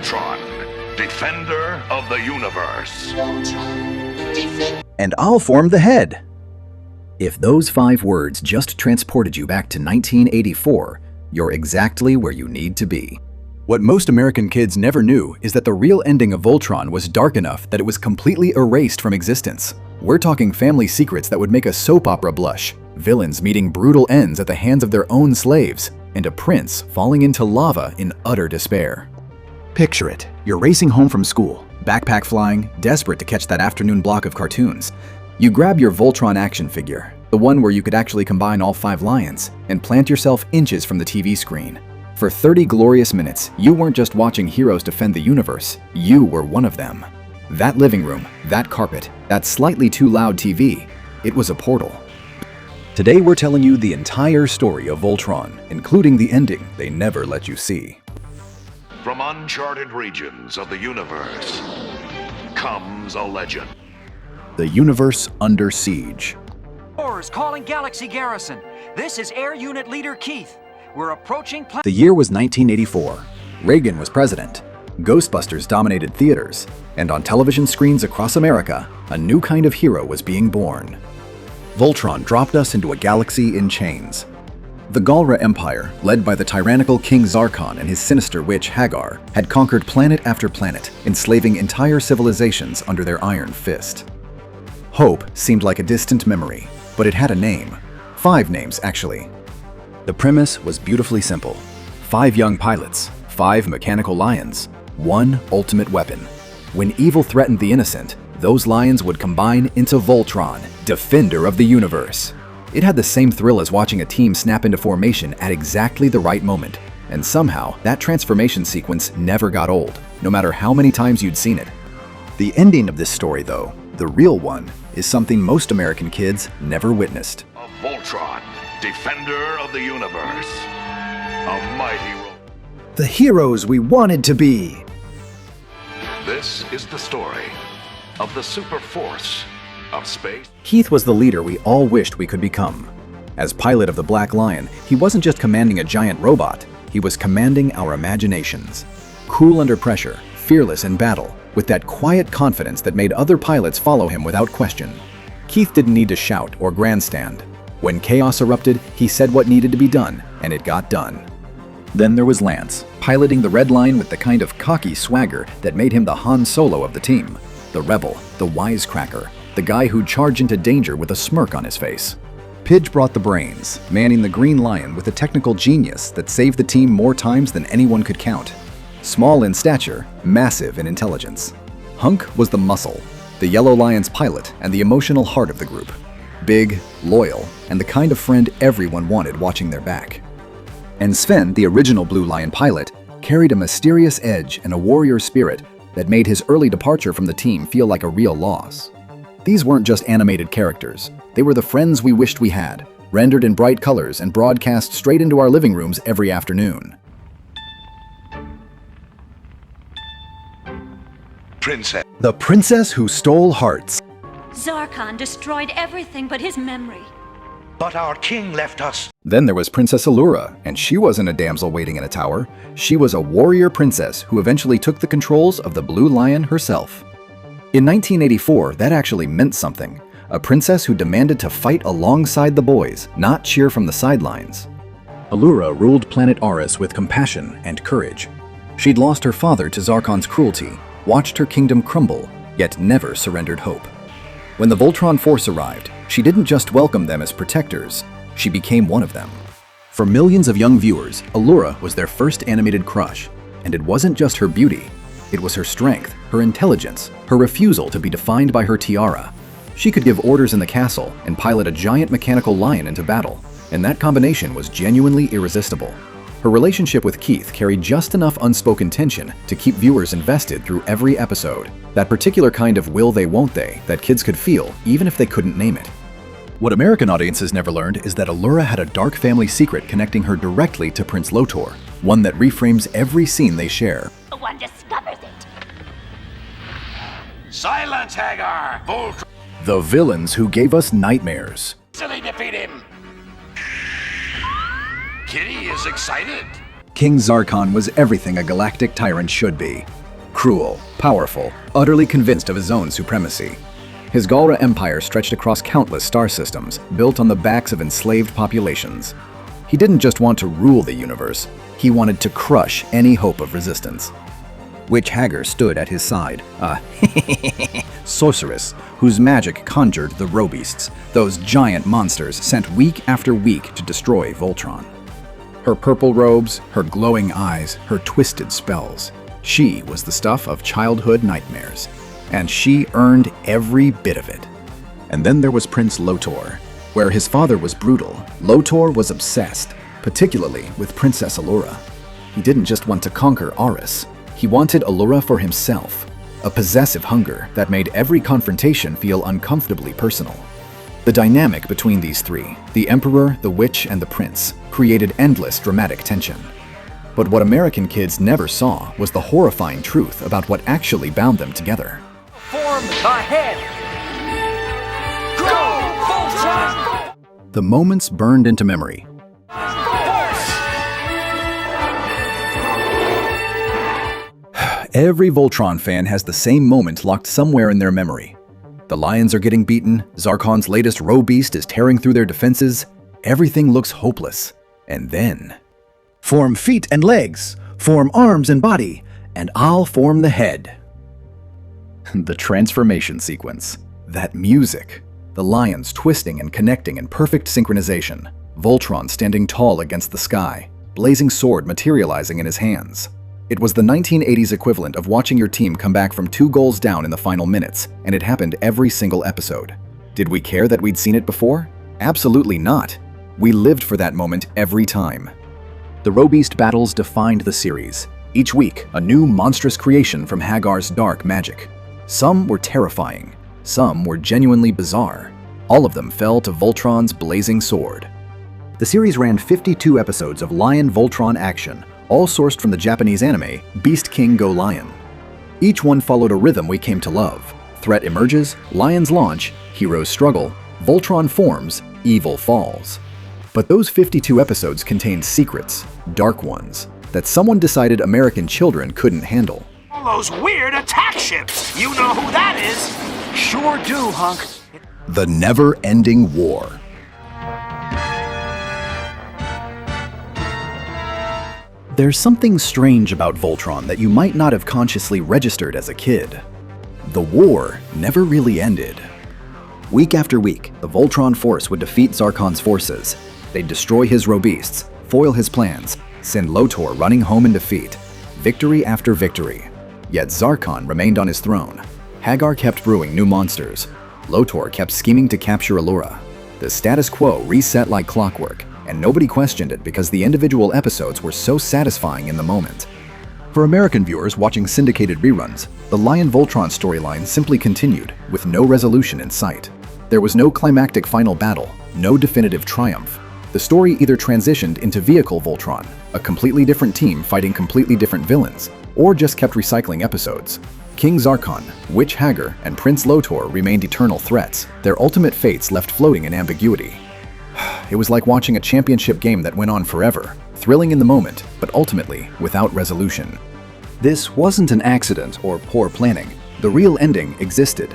Voltron, defender of the universe. And I'll form the head. If those 5 words just transported you back to 1984, you're exactly where you need to be. What most American kids never knew is that the real ending of Voltron was dark enough that it was completely erased from existence. We're talking family secrets that would make a soap opera blush, villains meeting brutal ends at the hands of their own slaves, and a prince falling into lava in utter despair. Picture it. You're racing home from school, backpack flying, desperate to catch that afternoon block of cartoons. You grab your Voltron action figure, the one where you could actually combine all 5 lions, and plant yourself inches from the TV screen. For 30 glorious minutes, you weren't just watching heroes defend the universe, you were one of them. That living room, that carpet, that slightly too loud TV, it was a portal. Today we're telling you the entire story of Voltron, including the ending they never let you see. From uncharted regions of the universe comes a legend. The universe under siege. Doors calling Galaxy Garrison. This is Air Unit Leader Keith. We're approaching The year was 1984. Reagan was president. Ghostbusters dominated theaters. And on television screens across America, a new kind of hero was being born. Voltron dropped us into a galaxy in chains. The Galra Empire, led by the tyrannical King Zarkon and his sinister witch Hagar, had conquered planet after planet, enslaving entire civilizations under their iron fist. Hope seemed like a distant memory, but it had a name. 5 names, actually. The premise was beautifully simple. 5 young pilots, 5 mechanical lions, 1 ultimate weapon. When evil threatened the innocent, those lions would combine into Voltron, defender of the universe. It had the same thrill as watching a team snap into formation at exactly the right moment. And somehow, that transformation sequence never got old, no matter how many times you'd seen it. The ending of this story, though, the real one, is something most American kids never witnessed. Of Voltron, defender of the universe. A mighty role. The heroes we wanted to be. This is the story of the super force of space. Keith was the leader we all wished we could become. As pilot of the Black Lion, he wasn't just commanding a giant robot, he was commanding our imaginations. Cool under pressure, fearless in battle, with that quiet confidence that made other pilots follow him without question. Keith didn't need to shout or grandstand. When chaos erupted, he said what needed to be done, and it got done. Then there was Lance, piloting the Red Line with the kind of cocky swagger that made him the Han Solo of the team. The rebel, the wisecracker, the guy who'd charge into danger with a smirk on his face. Pidge brought the brains, manning the Green Lion with a technical genius that saved the team more times than anyone could count. Small in stature, massive in intelligence. Hunk was the muscle, the Yellow Lion's pilot and the emotional heart of the group. Big, loyal, and the kind of friend everyone wanted watching their back. And Sven, the original Blue Lion pilot, carried a mysterious edge and a warrior spirit that made his early departure from the team feel like a real loss. These weren't just animated characters. They were the friends we wished we had, rendered in bright colors and broadcast straight into our living rooms every afternoon. Princess. The princess who stole hearts. Zarkon destroyed everything but his memory. But our king left us. Then there was Princess Allura, and she wasn't a damsel waiting in a tower. She was a warrior princess who eventually took the controls of the Blue Lion herself. In 1984, that actually meant something. A princess who demanded to fight alongside the boys, not cheer from the sidelines. Allura ruled planet Aris with compassion and courage. She'd lost her father to Zarkon's cruelty, watched her kingdom crumble, yet never surrendered hope. When the Voltron force arrived, she didn't just welcome them as protectors, she became one of them. For millions of young viewers, Allura was their first animated crush. And it wasn't just her beauty. It was her strength, her intelligence, her refusal to be defined by her tiara. She could give orders in the castle and pilot a giant mechanical lion into battle, and that combination was genuinely irresistible. Her relationship with Keith carried just enough unspoken tension to keep viewers invested through every episode. That particular kind of will they won't they that kids could feel even if they couldn't name it. What American audiences never learned is that Allura had a dark family secret connecting her directly to Prince Lotor, one that reframes every scene they share. One discovers it. Silence, Hagar! Voltron! The villains who gave us nightmares. Easily defeat him! Kitty is excited. King Zarkon was everything a galactic tyrant should be. Cruel, powerful, utterly convinced of his own supremacy. His Galra Empire stretched across countless star systems, built on the backs of enslaved populations. He didn't just want to rule the universe, he wanted to crush any hope of resistance. Witch Hagar stood at his side, a sorceress whose magic conjured the Robeasts, those giant monsters sent week after week to destroy Voltron. Her purple robes, her glowing eyes, her twisted spells. She was the stuff of childhood nightmares, and she earned every bit of it. And then there was Prince Lotor. Where his father was brutal, Lotor was obsessed, particularly with Princess Allura. He didn't just want to conquer Aris, he wanted Allura for himself, a possessive hunger that made every confrontation feel uncomfortably personal. The dynamic between these three, the Emperor, the Witch, and the Prince, created endless dramatic tension. But what American kids never saw was the horrifying truth about what actually bound them together. Form ahead! Go, Voltron! The moments burned into memory. Every Voltron fan has the same moment locked somewhere in their memory. The Lions are getting beaten, Zarkon's latest Robeast is tearing through their defenses, everything looks hopeless. And then... Form feet and legs, form arms and body, and I'll form the head. The transformation sequence. That music. The lions twisting and connecting in perfect synchronization. Voltron standing tall against the sky, blazing sword materializing in his hands. It was the 1980s equivalent of watching your team come back from 2 goals down in the final minutes, and it happened every single episode. Did we care that we'd seen it before? Absolutely not. We lived for that moment every time. The Robeast battles defined the series. Each week, a new monstrous creation from Hagar's dark magic. Some were terrifying. Some were genuinely bizarre. All of them fell to Voltron's blazing sword. The series ran 52 episodes of Lion Voltron action, all sourced from the Japanese anime Beast King Go Lion. Each one followed a rhythm we came to love. Threat emerges, lions launch, heroes struggle, Voltron forms, evil falls. But those 52 episodes contained secrets, dark ones, that someone decided American children couldn't handle. All those weird attack ships. You know who that is? Sure do, Hunk. The never-ending war. There's something strange about Voltron that you might not have consciously registered as a kid. The war never really ended. Week after week, the Voltron force would defeat Zarkon's forces. They'd destroy his Robeasts, foil his plans, send Lotor running home in defeat. Victory after victory. Yet Zarkon remained on his throne. Hagar kept brewing new monsters. Lotor kept scheming to capture Allura. The status quo reset like clockwork, and nobody questioned it because the individual episodes were so satisfying in the moment. For American viewers watching syndicated reruns, the Lion Voltron storyline simply continued, with no resolution in sight. There was no climactic final battle, no definitive triumph. The story either transitioned into Vehicle Voltron, a completely different team fighting completely different villains, or just kept recycling episodes. King Zarkon, Witch Hagar, and Prince Lotor remained eternal threats, their ultimate fates left floating in ambiguity. It was like watching a championship game that went on forever, thrilling in the moment, but ultimately without resolution. This wasn't an accident or poor planning. The real ending existed.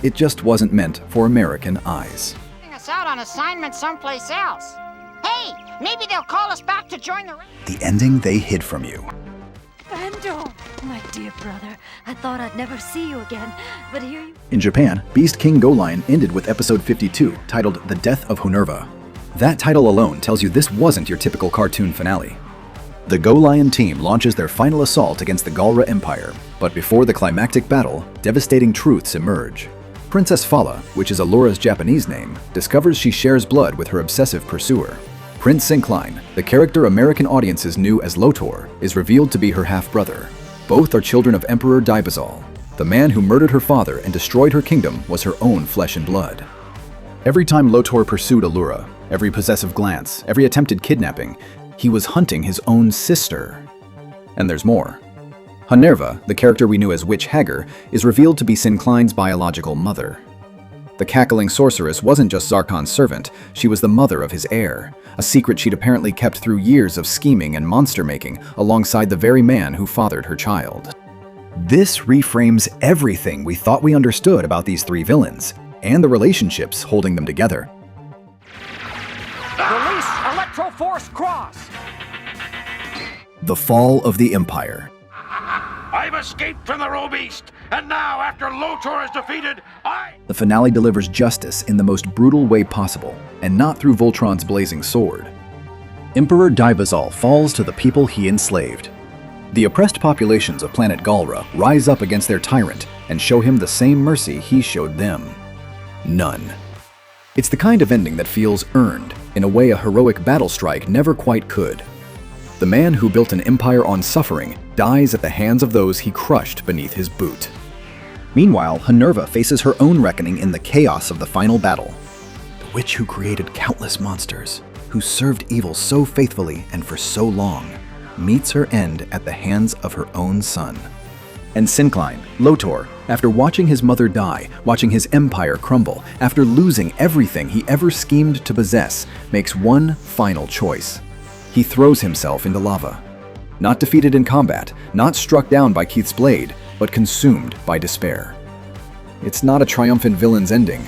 It just wasn't meant for American eyes. Us out on assignment someplace else. Hey, maybe they'll call us back to join the... The ending they hid from you. Bando! My dear brother, I thought I'd never see you again, but here you... In Japan, Beast King Go Lion ended with episode 52, titled The Death of Honerva. That title alone tells you this wasn't your typical cartoon finale. The Go Lion team launches their final assault against the Galra Empire, but before the climactic battle, devastating truths emerge. Princess Fala, which is Allura's Japanese name, discovers she shares blood with her obsessive pursuer. Prince Syncline, the character American audiences knew as Lotor, is revealed to be her half-brother. Both are children of Emperor Dibazal. The man who murdered her father and destroyed her kingdom was her own flesh and blood. Every time Lotor pursued Allura, every possessive glance, every attempted kidnapping, he was hunting his own sister. And there's more. Honerva, the character we knew as Witch Hagar, is revealed to be Syncline's biological mother. The cackling sorceress wasn't just Zarkon's servant, she was the mother of his heir, a secret she'd apparently kept through years of scheming and monster-making alongside the very man who fathered her child. This reframes everything we thought we understood about these three villains, and the relationships holding them together. Release Electro-Force Cross! The fall of the Empire. I've escaped from the Robeast, and now, after Lotor is defeated, The finale delivers justice in the most brutal way possible, and not through Voltron's blazing sword. Emperor Dibazal falls to the people he enslaved. The oppressed populations of planet Galra rise up against their tyrant and show him the same mercy he showed them. None. It's the kind of ending that feels earned, in a way a heroic battle strike never quite could. The man who built an empire on suffering dies at the hands of those he crushed beneath his boot. Meanwhile, Minerva faces her own reckoning in the chaos of the final battle. The witch who created countless monsters, who served evil so faithfully and for so long, meets her end at the hands of her own son. And Syncline, Lotor, after watching his mother die, watching his empire crumble, after losing everything he ever schemed to possess, makes one final choice. He throws himself into lava. Not defeated in combat, not struck down by Keith's blade, but consumed by despair. It's not a triumphant villain's ending.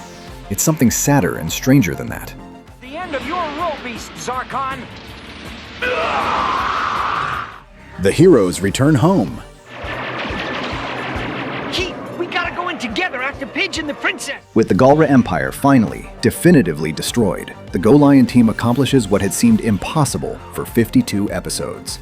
It's something sadder and stranger than that. The end of your Robeast, Zarkon! The heroes return home. Keith, we gotta go in together after Pidge and the princess! With the Galra Empire finally, definitively destroyed, the Go Lion team accomplishes what had seemed impossible for 52 episodes.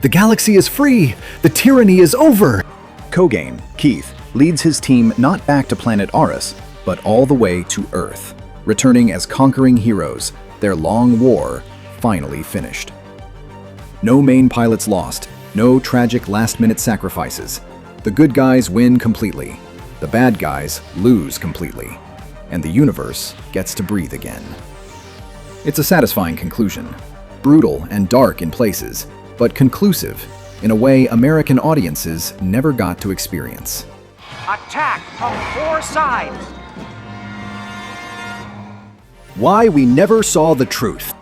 The galaxy is free! The tyranny is over! Kogain, Keith, leads his team not back to planet Aris, but all the way to Earth, returning as conquering heroes, their long war finally finished. No main pilots lost, no tragic last-minute sacrifices. The good guys win completely, the bad guys lose completely, and the universe gets to breathe again. It's a satisfying conclusion, brutal and dark in places, but conclusive in a way American audiences never got to experience. Attack from 4 sides! Why we never saw the truth.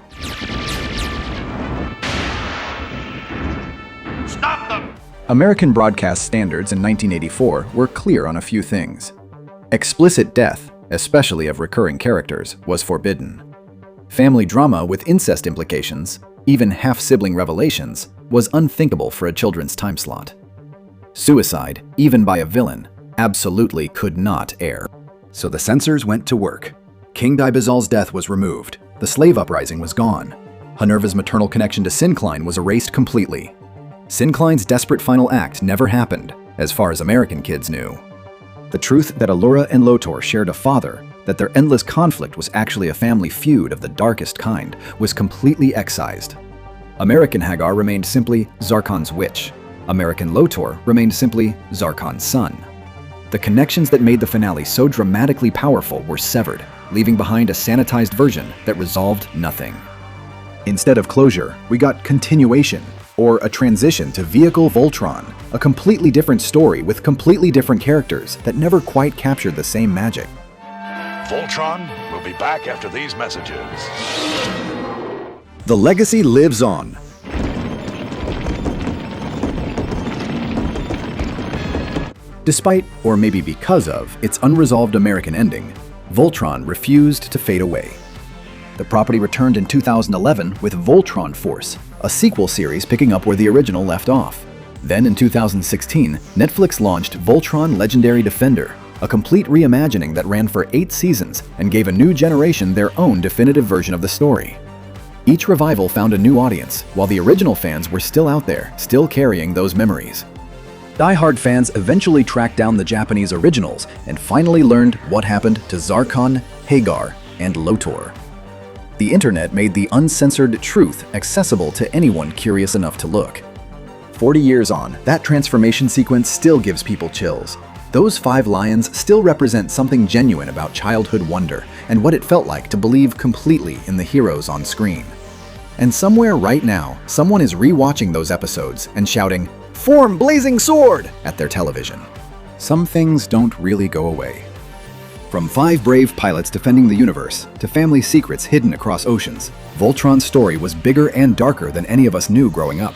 stop them! American broadcast standards in 1984 were clear on a few things. Explicit death, especially of recurring characters, was forbidden. Family drama with incest implications, even half-sibling revelations, was unthinkable for a children's time slot. Suicide, even by a villain, absolutely could not air. So the censors went to work. King Dibazal's death was removed. The slave uprising was gone. Minerva's maternal connection to Syncline was erased completely. Syncline's desperate final act never happened, as far as American kids knew. The truth that Allura and Lotor shared a father, that their endless conflict was actually a family feud of the darkest kind, was completely excised. American Hagar remained simply Zarkon's witch. American Lotor remained simply Zarkon's son. The connections that made the finale so dramatically powerful were severed, leaving behind a sanitized version that resolved nothing. Instead of closure, we got continuation, or a transition to Vehicle Voltron, a completely different story with completely different characters that never quite captured the same magic. Voltron will be back after these messages. The legacy lives on. Despite, or maybe because of, its unresolved American ending, Voltron refused to fade away. The property returned in 2011 with Voltron Force, a sequel series picking up where the original left off. Then in 2016, Netflix launched Voltron Legendary Defender, a complete reimagining that ran for 8 seasons and gave a new generation their own definitive version of the story. Each revival found a new audience, while the original fans were still out there, still carrying those memories. Die-hard fans eventually tracked down the Japanese originals and finally learned what happened to Zarkon, Hagar, and Lotor. The internet made the uncensored truth accessible to anyone curious enough to look. 40 years on, that transformation sequence still gives people chills. Those 5 lions still represent something genuine about childhood wonder and what it felt like to believe completely in the heroes on screen. And somewhere right now, someone is rewatching those episodes and shouting, "Form Blazing Sword!" at their television. Some things don't really go away. From 5 brave pilots defending the universe to family secrets hidden across oceans, Voltron's story was bigger and darker than any of us knew growing up.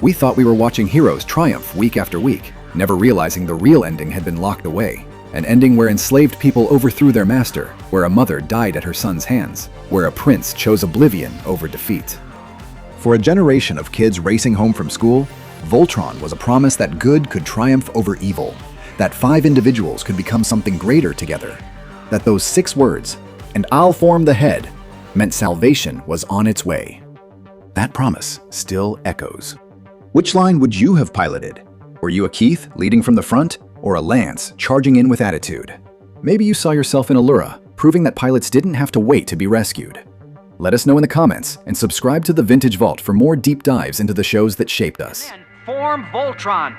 We thought we were watching heroes triumph week after week, never realizing the real ending had been locked away. An ending where enslaved people overthrew their master, where a mother died at her son's hands, where a prince chose oblivion over defeat. For a generation of kids racing home from school, Voltron was a promise that good could triumph over evil, that 5 individuals could become something greater together, that those 6 words, "and I'll form the head," meant salvation was on its way. That promise still echoes. Which line would you have piloted? Were you a Keith leading from the front, or a Lance charging in with attitude? Maybe you saw yourself in Allura, proving that pilots didn't have to wait to be rescued. Let us know in the comments and subscribe to the Vintage Vault for more deep dives into the shows that shaped us. Form Voltron.